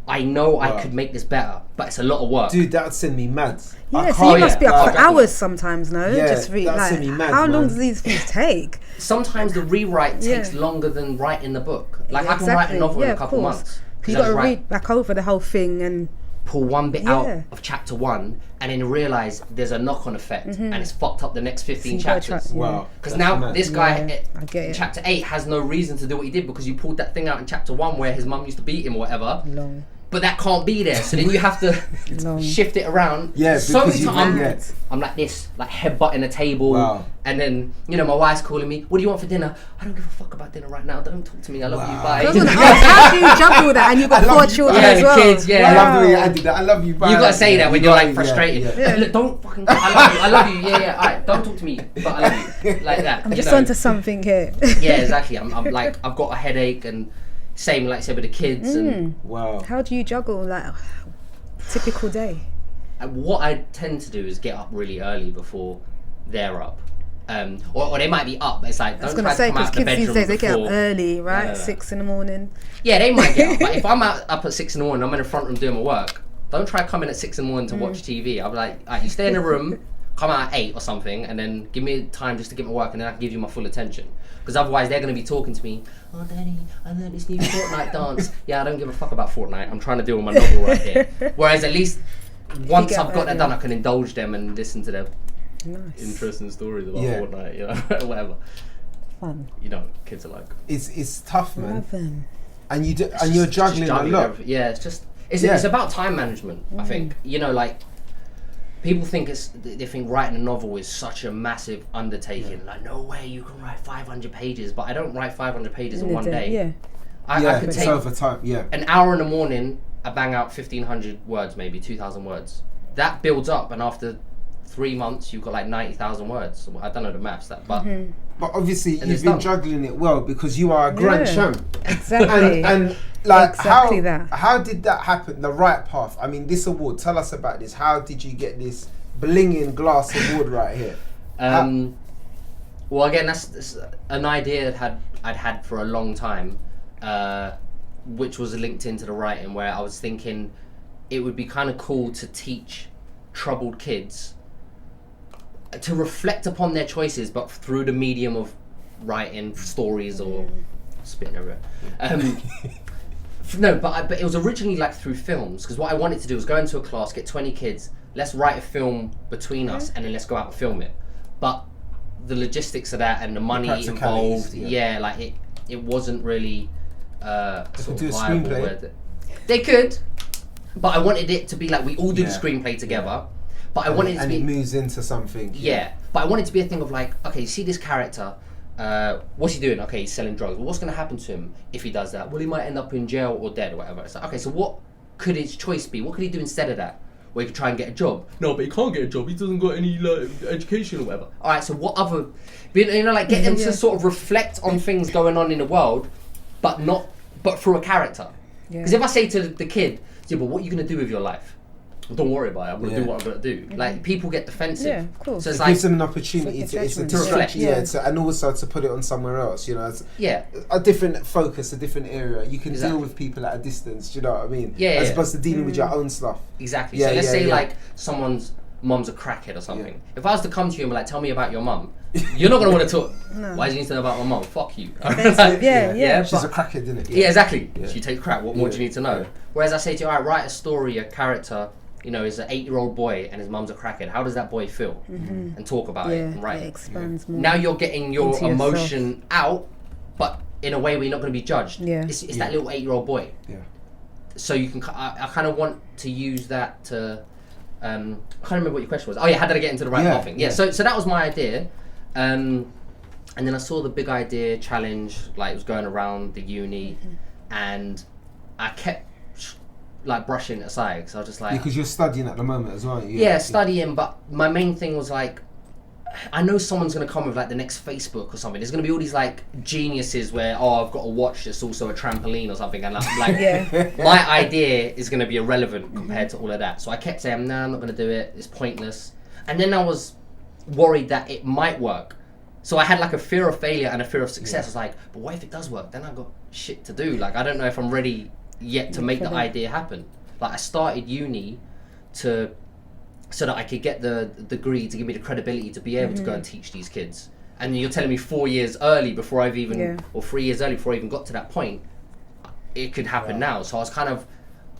I know I could make this better, but it's a lot of work. Dude, that would send me mad. Yeah, so you must be up for hours sometimes, no? Yeah, Just that send me mad, how long man. do these things take? Sometimes the rewrite takes longer than writing the book. Like, I can write a Exactly. novel in a of couple course. months. You got to read back over the whole thing and pull one bit out of chapter 1 and then realise there's a knock-on effect and it's fucked up the next 15 chapters. Wow. Because now mad. this guy I get it. chapter 8 has no reason to do what he did because you pulled that thing out in chapter 1 where his mum used to beat him or whatever. long. But that can't be there, so then you have to shift it around. Yeah, so because I'm like this, like headbutting the table, Wow. and then my wife's calling me. What do you want for dinner? I don't give a fuck about dinner right now. Don't talk to me. I love you. Bye. I was gonna ask, how do you juggle that? And you've got 4 children as well. Kids, yeah. I love the way you ended that. I love you. Bye. You gotta say that when you're like frustrated. Yeah. Look, don't fucking. I love you. Yeah. Alright, don't talk to me, but I love you. Like that. I'm just onto something here. Yeah, exactly. I'm like, I've got a headache, and same like I said with the kids. And Wow. How do you juggle like typical day? what I tend to do is get up really early before they're up. Or they might be up, but it's like, I was don't going try to say, to come because out the kids these bedroom days, they get up before. early, right? Yeah. 6 in the morning. Yeah, they might get up, but if I'm up at 6 in the morning, I'm in the front room doing my work, don't try coming at 6 in the morning to watch TV. I'll be like, alright, you stay in the room, come out at 8 or something, and then give me time just to get my work, and then I can give you my full attention. Because otherwise they're going to be talking to me, oh Daddy, I learned this new Fortnite dance. Yeah, I don't give a fuck about Fortnite, I'm trying to deal with my novel right here. Whereas at least once I've got that done, I can indulge them and listen to their interesting stories about Fortnite, you know, whatever. Fun. You know, kids are like. It's tough, man. Love them. And you're juggling a lot. Yeah, it's about time management. I think, you know, like people think they think writing a novel is such a massive undertaking. Like, no way you can write 500 pages, but I don't write 500 pages in one day. Yeah. I could it's take over time. Yeah. an hour in the morning. I bang out 1,500 words, maybe 2,000 words. That builds up, and after 3 months, you've got like 90,000 words. I don't know the maths, but But obviously, And you've it's been done. juggling it well because you are a grand champ. Exactly. And like Exactly that. how did that happen? The right path. I mean, this award. Tell us about this. How did you get this blinging glass award right here? Well, again, that's an idea I'd had for a long time, which was linked into the writing, where I was thinking it would be kind of cool to teach troubled kids to reflect upon their choices, but through the medium of writing stories or spitting everywhere. No, but it was originally like through films, because what I wanted to do was go into a class, get 20 kids, let's write a film between us, and then let's go out and film it. But the logistics of that and the money involved, like it wasn't really sort do of a viable. screenplay. They could, but I wanted it to be like we all do the screenplay together. But I wanted it to be, it moves into something. but I wanted it to be a thing of like, okay, you see this character, what's he doing? Okay, he's selling drugs. Well, what's going to happen to him if he does that? Well, he might end up in jail or dead or whatever. It's like, okay, so what could his choice be? What could he do instead of that? Well, he could try and get a job. No, but he can't get a job. He doesn't got any like, education or whatever. All right, so what other, you know, like get them to sort of reflect on things going on in the world, but through a character. Because if I say to the kid, yeah, but what are you going to do with your life? Well, don't worry about it. I'm going to do what I'm going to do. Like, people get defensive. Yeah, of course. So it's It like, gives them an opportunity to reflect. and also to put it on somewhere else. You know, it's yeah. a different focus, a different area. You can Exactly. deal with people at a distance. Do you know what I mean? Yeah, As yeah. opposed to dealing with your own stuff. Exactly. Yeah, so let's say yeah. like someone's mum's a crackhead or something. If I was to come to you and be like, tell me about your mum, you're not going to want to talk. Why do you need to know about my mum? Fuck you. Yeah. She's a crackhead, isn't it? Yeah, exactly. Yeah. She takes crap. What more do you need to know? Whereas I say to you, all right, write a story, a character, you know, is an 8-year-old boy and his mum's a crackhead. How does that boy feel? And talk about it and write it it. expands more. Now you're getting your into emotion out, but in a way where you're not going to be judged. Yeah. It's that little 8-year-old boy. Yeah. So you can, I kind of want to use that to, I can't remember what your question was. Oh yeah, how did I get into the right path thing? Yeah, so that was my idea. And then I saw the big idea challenge, like it was going around the uni, and I kept like brushing it aside, because I was just like, Because you're studying at the moment as well. yeah, studying, but my main thing was like, I know someone's going to come with like the next Facebook or something. There's going to be all these like geniuses where, I've got a watch that's also a trampoline or something, and like my idea is going to be irrelevant compared to all of that. So I kept saying, no, I'm not going to do it. It's pointless. And then I was worried that it might work. So I had like a fear of failure and a fear of success. I was like, but what if it does work? Then I've got shit to do. Like, I don't know if I'm ready yet to make the idea happen. Like, I started uni so that I could get the degree to give me the credibility to be able to go and teach these kids. And you're telling me 4 years early before I've even, or 3 years early before I even got to that point, it could happen now. So I was kind of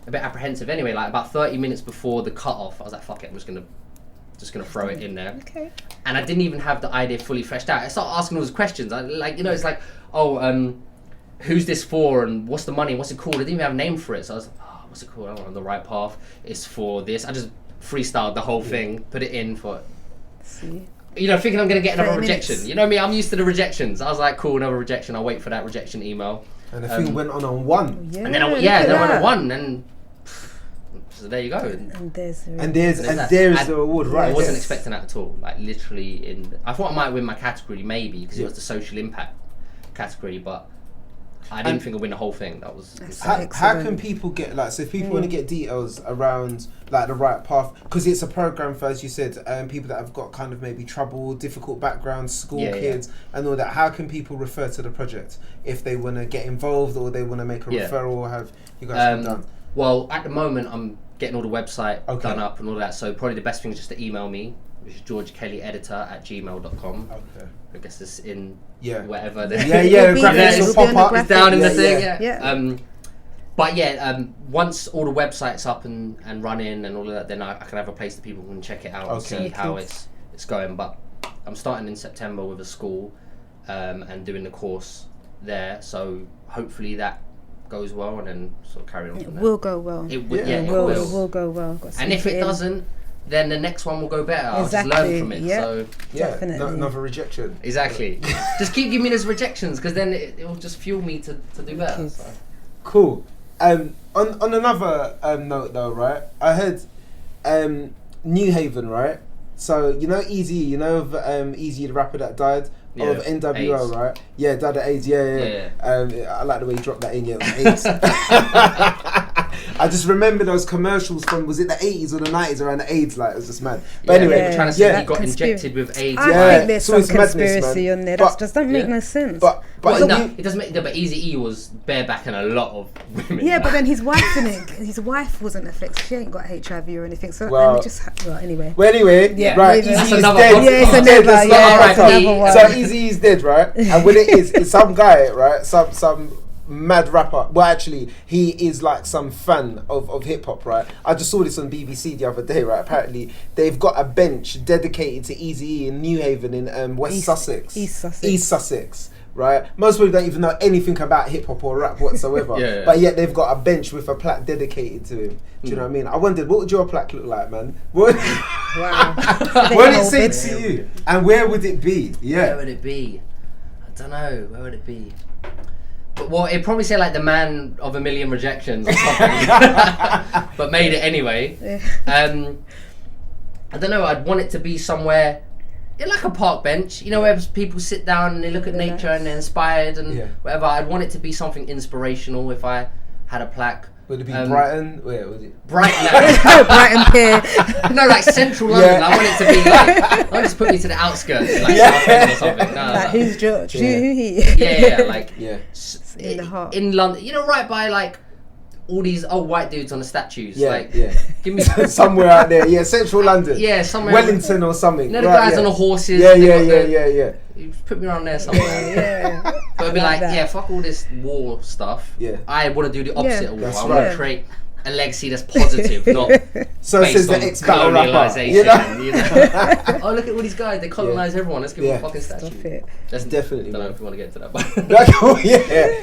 a bit apprehensive anyway. Like about 30 minutes before the cut-off, I was like, fuck it, I'm just gonna throw it in there. Okay. And I didn't even have the idea fully fleshed out. I started asking all those questions. It's like, who's this for, and what's the money, what's it called? I didn't even have a name for it. So I was like, what's it called? I'm on the right path. It's for this. I just freestyled the whole thing, put it in for, thinking I'm gonna get another rejection. You know me, I'm used to the rejections. I was like, cool, another rejection. I'll wait for that rejection email. And the thing went on one. Yeah, and then I went on one, and so there you go. And there's the reward, right? I wasn't expecting that at all. Like literally, I thought I might win my category maybe because it was the social impact category, but I didn't think I'd win the whole thing. That was how can people get so if people want to get details around like the right path, because it's a program for, as you said, people that have got kind of maybe trouble, difficult backgrounds, school kids and all that. How can people refer to the project if they want to get involved or they want to make a referral, or have you guys done? Well, at the moment I'm getting all the website done up and all that, so probably the best thing is just to email me, which is georgekellyeditor@gmail.com. Okay. I guess it's in wherever. whatever. It's pop up. It's down in the thing. Yeah. But once all the website's up and running and all of that, then I can have a place that people can check it out and see how it's going. But I'm starting in September with a school and doing the course there, so hopefully that goes well, and then sort of carry on. It will go well. It will. It will go well. And if it doesn't, then the next one will go better. I'll just learn from it. Yeah. So Definitely. Another rejection. Exactly. Just keep giving me those rejections, because then it will just fuel me to do better. So. Cool. On another note though, right? I heard New Haven, right? So you know Eazy, Eazy, the rapper that died of NWO, AIDS. Right? Yeah, died of AIDS. Yeah. I like the way you dropped that in. Yeah, it was AIDS. I just remember those commercials from, was it the 80s or the 90s around the AIDS? Like, it was just mad. But anyway, they were trying to say he got injected with AIDS. I think there's some conspiracy on there. That just doesn't make no sense. But it doesn't make. But Eazy-E was barebacking a lot of women. Yeah, but then his wife didn't. His wife wasn't affected. She ain't got HIV or anything. So anyway. Well, anyway, right. Eazy-E's dead. Yeah, it's another one. So Eazy-E's dead, right? And what it is, it's some guy, right? Some mad rapper. Well, actually, he is like some fan of hip hop, right? I just saw this on BBC the other day, right? Apparently, they've got a bench dedicated to Eazy-E in New Haven in East Sussex. Right? Most people don't even know anything about hip hop or rap whatsoever. But yet they've got a bench with a plaque dedicated to him. Do you know what I mean? I wondered, what would your plaque look like, man? What would it say to you? And where would it be? Yeah. Where would it be? I don't know. Where would it be? Well, it'd probably say like the man of a million rejections or something, but made it anyway. I don't know. I'd want it to be somewhere, like a park bench, where people sit down and they look at nature and they're inspired and whatever. I'd want it to be something inspirational if I had a plaque. Would it be Brighton? Where would it? Brighton. Brighton Pier. No, like central London. I want it to be like, I just put me to the outskirts, like Southend or something. No, like who's George? Who he? In the heart. In London, right by like all these old white dudes on the statues. Give me somewhere out there. Yeah, central London. Yeah, somewhere. Wellington or something. The guys on the horses. Yeah. You put me around there somewhere. But it'd be like, fuck all this war stuff. Yeah. I want to do the opposite of war. I want to create a legacy that's positive, not so based on colonialisation. Oh, look at all these guys. They colonise everyone. Let's give them a fucking statue. That's definitely. I don't know if you want to get into that.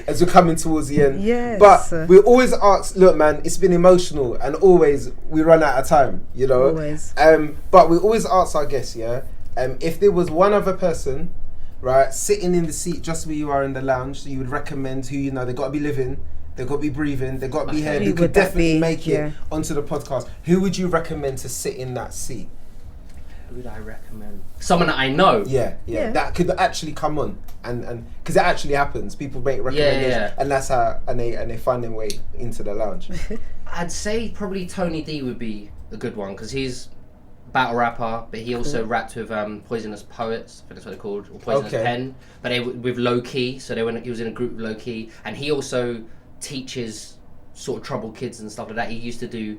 As we're coming towards the end. Yes. But we always ask, look, man, it's been emotional, and always we run out of time, Always. But we always ask our guests, if there was one other person, right, sitting in the seat just where you are in the lounge, so you would recommend who they got to be living, they got to be breathing, they got to be here, they could definitely make it onto the podcast. Who would you recommend to sit in that seat? Who would I recommend? Someone that I know. Yeah, that could actually come on, and because it actually happens. People make recommendations, and that's how, and they find their way into the lounge. I'd say probably Tony D would be a good one because he's a battle rapper, but he also rapped with Poisonous Poets. I think that's what they're called, or Poisonous Pen. But they with Low Key, so he was in a group with Low Key, and he also teaches sort of troubled kids and stuff like that. He used to do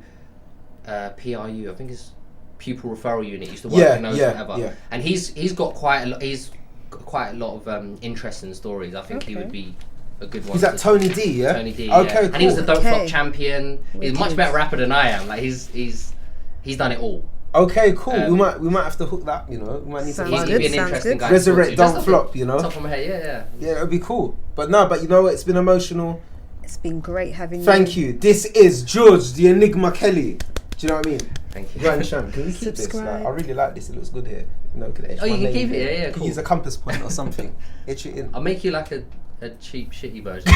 PRU, I think it's Pupil Referral Unit. Used to work in those whatever. Yeah. And he's got quite a lot. He's got quite a lot of interesting stories. I think he would be a good one. Is that Tony D? Yeah. Tony D. Okay, cool. And he was the Don't Flop champion. Wicked. He's a much better rapper than I am. Like he's done it all. Okay, cool. We might have to hook that. You know, we might need to He'd be an interesting guy. Resurrect, Don't Flop. You know. Top of my head, Yeah, it'd be cool. But you know what? It's been emotional. It's been great having you. Thank you. This is George the Enigma Kelly. Do you know what I mean? Thank you. Grand Sham, can we keep this? Like, I really like this. It looks good here. You know, could you can keep it. Yeah, could cool. use a compass point or something. Itch it in. I'll make you like a cheap, shitty version.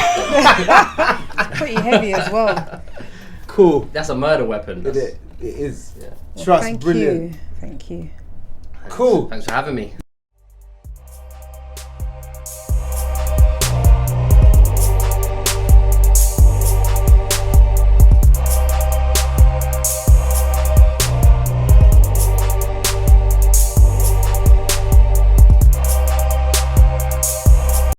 Pretty heavy as well. Cool. That's a murder weapon. It is. Yeah. Well, Trust, brilliant. Thank you. Cool. Thanks for having me.